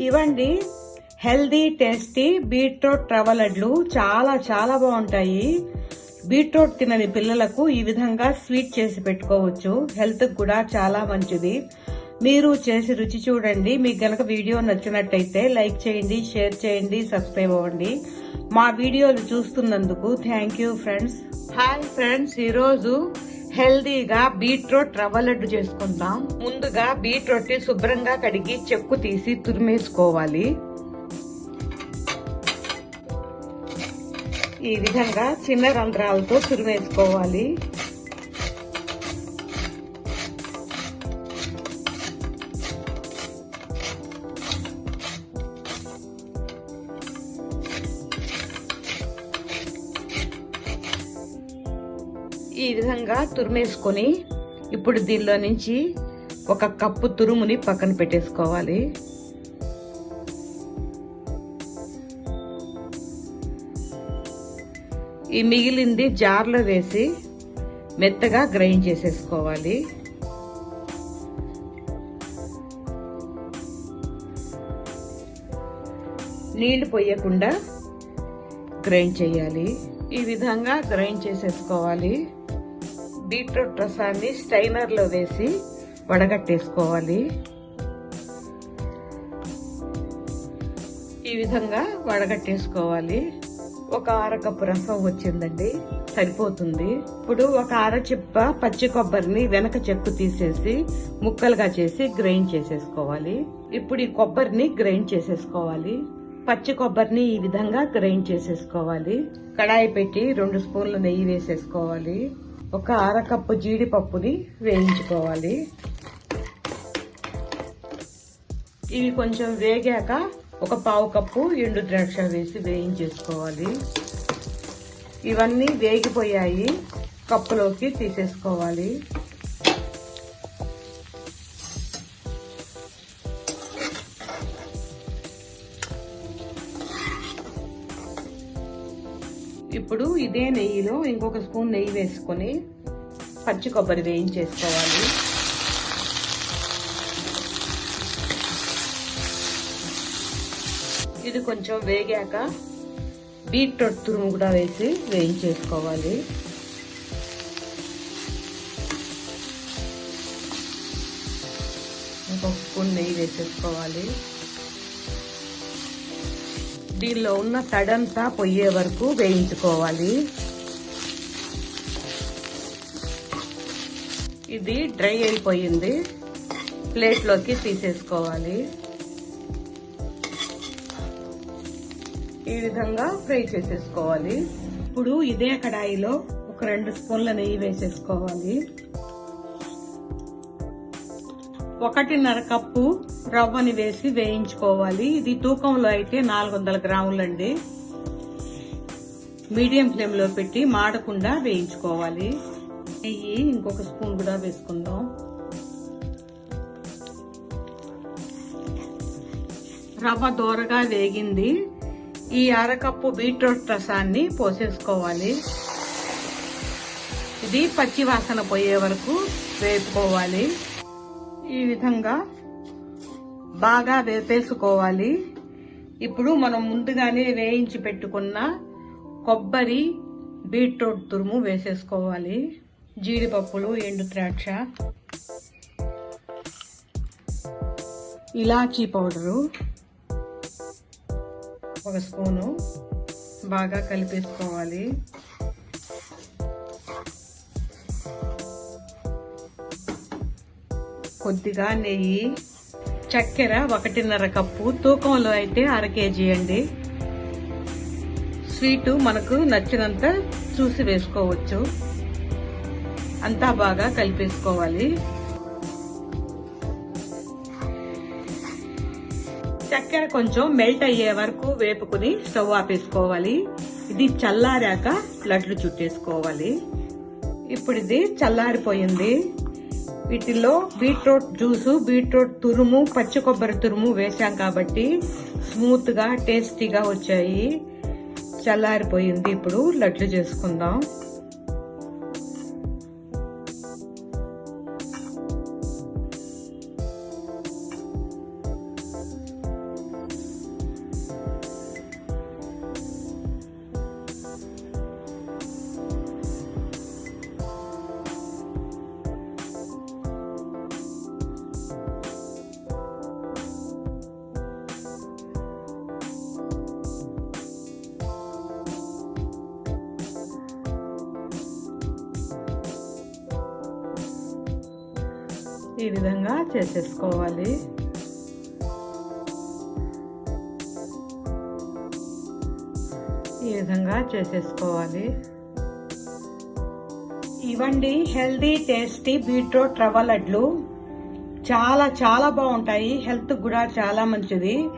ఇవండి healthy tasty beetroot రవ్వ లడ్లు చాలా చాలా బాగుంటాయి. బీట్రూట్ తినని పిల్లలకు ఈ విధంగా స్వీట్ చేసి పెట్టుకోవచ్చు. హెల్త్ కూడా చాలా మంచిది. మీరు చేసి రుచి చూడండి. మీకు గనక వీడియో నచ్చినట్టయితే లైక్ చేయండి, షేర్ చేయండి, సబ్స్క్రైబ్ అవ్వండి. మా వీడియోలు చూస్తున్నందుకు thank you friends. Hi friends, ఈరోజు హెల్దీగా బీట్రూట్ రవ్వ లడ్డు చేసుకుందాం. ముందుగా బీట్రూట్ ని శుభ్రంగా కడిగి చెక్కు తీసి తురిమేసుకోవాలి. ఈ విధంగా చిన్న రంధ్రాలతో తురిమేసుకోవాలి. ఈ విధంగా తురిమేసుకొని ఇప్పుడు దీనిలో నుంచి 1 కప్పు తురుముని పక్కన పెట్టేసుకోవాలి. ఈ మిగిలింది జార్లో వేసి మెత్తగా గ్రైండ్ చేసేసుకోవాలి. నీళ్లు పోయకుండా గ్రైండ్ చేయాలి. ఈ విధంగా గ్రైండ్ చేసేసుకోవాలి. బీట్రూట్ రసాన్ని స్ట్రైనర్ లో వేసి వడగట్టేసుకోవాలి. ఈ విధంగా వడగట్టేసుకోవాలి. 1/2 కప్పు రసం వచ్చిందండి, సరిపోతుంది. ఇప్పుడు 1/2 చిప్ప పచ్చి కొబ్బరిని వెనక చెక్కు తీసేసి ముక్కలుగా చేసి గ్రైండ్ చేసేసుకోవాలి. ఇప్పుడు ఈ కొబ్బరిని గ్రైండ్ చేసేసుకోవాలి. పచ్చి కొబ్బరిని ఈ విధంగా గ్రైండ్ చేసేసుకోవాలి. కడాయి పెట్టి 2 స్పూన్ల నెయ్యి వేసేసుకోవాలి. 1/2 కప్పు జీడిపప్పుని వేయించుకోవాలి. ఇవి కొంచెం వేగాక 1/4 కప్పు ఎండు ద్రాక్ష వేసి వేయించేసుకోవాలి. ఇవన్నీ వేగిపోయాయి, కప్పులోకి తీసేసుకోవాలి. ఇప్పుడు ఇదే నెయ్యిలో ఇంకొక స్పూన్ నెయ్యి వేసుకొని పచ్చి కొబ్బరి వేయించేసుకోవాలి. ఇది కొంచెం వేగాక బీట్రూట్ తురుము కూడా వేసి వేయించేసుకోవాలి. ఇంకొక స్పూన్ నెయ్యి వేసేసుకోవాలి. దీనిలో ఉన్న తడంతా పొయ్యే వరకు వేయించుకోవాలి. ఇది డ్రై అయిపోయింది, ప్లేట్లోకి తీసేసుకోవాలి. ఈ విధంగా ఫ్రై చేసేసుకోవాలి. ఇప్పుడు ఇదే కడాయిలో 2 స్పూన్ల నెయ్యి వేసేసుకోవాలి. 1.5 కప్పు రవ్వని వేసి వేయించుకోవాలి. ఇది తూకంలో అయితే 400 గ్రాములండి. మీడియం ఫ్లేమ్ లో పెట్టి మాడకుండా వేయించుకోవాలి. నెయ్యి ఇంకొక స్పూన్ కూడా వేసుకుందాం. రవ్వ దోరగా వేగింది. ఈ 1/2 కప్పు బీట్రూట్ రసాన్ని పోసేసుకోవాలి. ఇది పచ్చి వాసన పోయే వరకు వేపుకోవాలి. ఈ విధంగా బాగా వేపేసుకోవాలి. ఇప్పుడు మనం ముందుగానే వేయించి పెట్టుకున్న కొబ్బరి బీట్రూట్ తురుము వేసేసుకోవాలి. జీడిపప్పులు, ఎండు ద్రాక్ష, ఇలాచీ పౌడరు 1 స్పూను బాగా కలిపేసుకోవాలి. కొద్దిగా నెయ్యి, చక్కెర 1.5 కప్పు, తూకంలో అయితే 1/2 కేజీ అండి. స్వీటు మనకు నచ్చినంత చూసి వేసుకోవచ్చు. అంతా బాగా కలిపేసుకోవాలి. చక్కెర కొంచెం మెల్ట్ అయ్యే వరకు వేపుకుని స్టవ్ ఆపేసుకోవాలి. ఇది చల్లారాక లడ్లు చుట్టేసుకోవాలి. ఇప్పుడు ఇది చల్లారిపోయింది. వీటిల్లో బీట్రూట్ జ్యూసు, బీట్రూట్ తురుము, పచ్చి కొబ్బరి తురుము వేసాం కాబట్టి స్మూత్ గా టేస్టీగా వచ్చాయి. చల్లారిపోయింది. ఇప్పుడు లడ్లు చేసుకుందాం. ఈ విధంగా చేసేసుకోవాలి. ఈ విధంగా చేసేసుకోవాలి. ఇవండి హెల్దీ టేస్టీ బీట్రూట్ రవ్వ లడ్లు. చాలా చాలా బాగుంటాయి. హెల్త్ కూడా చాలా మంచిది.